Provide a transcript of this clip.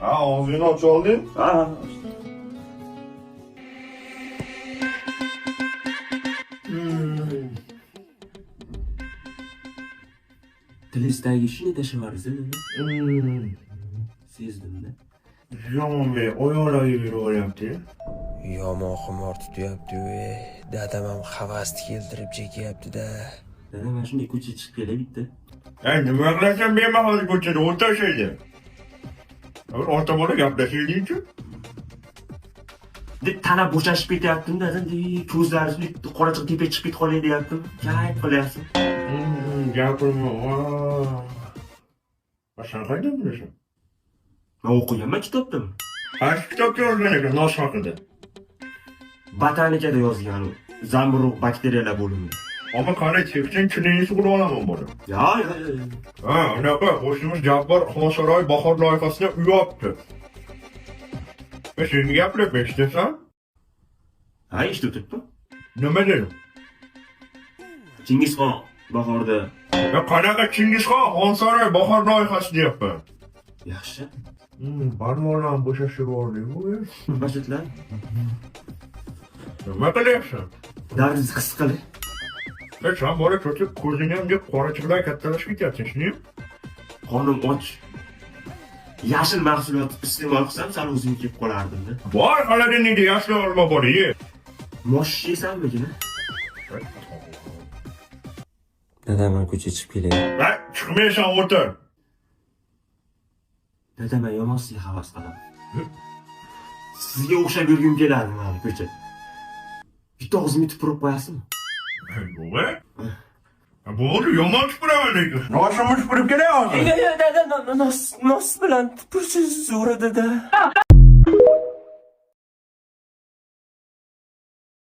Ha, og'zingni och olding? Ha. Tilizdagi ishni tashavarzi. Sezdimda. Yomonbek oyoqlarga yuraveryapti. Yomon xumor tutyapti. Dadam ham havasni keltirib chekyapti-da. Dada, mana shunday ko'chaga chiqib kelay bitta. Nima qilasan bemahal ko'chada o'tirishaydi? Ota bola gaplashaylik-ku. Deb tana bo'shashib ketyaptim-da, ko'zlari qorachiq tepaga chiqib ketib qolay deyaptim. Kayf qilyapsiz. Gapirma. Sen qayerdan bilasan? Men o'qiganman kitobdan. Qaysi kitobda yozgan ekan nos haqida? Botanikada yozgan u. Zamburug' bakteriyalar bo'limi. Ama qanday chekchang tilingni sug'urib olaman bola. Ya. Ha, unaqa qo'shnimiz Jabbor Xonsaroy bahor loyihasini uyapti. Sen gaplab eshitasan? Ha, eshitib turibdi. Nima dedim? Chingizxon bahorda. Qanaqa Chingizxon Xonsaroy bahor loyihasi deyapman. Yaxshi. Barmoqlarni bo'shashib yubordi-ku. Bashitlar. Nima qilyapsan? Darzingizni his qiling. Sen bola cho'chib ko'zingni ham deb qorachiqlar kattalashib ketyapsan, shuni. Qornim och. Yashil mahsulot iste'mol qilsam, sal o'zim kelib qolardim-da. Bor xolodilnikda yashil olma bor, ye. Mosh yeysanmigina? Dadam ham ko'chaga chiqib kelay. Ha, chiqmaysan, o'tir. Dada, men yomon sizga havas qilaman. Sizga o'xshab yurgim keladi mana ko'cha. Bitta og'zimni tupurib qo'yasizmi? Nima? Bo'ldi, yomon tupuraman lekin. Noshimni tupurib kelyapsan. Dada, nos bilan tupursiz zo'ra dada.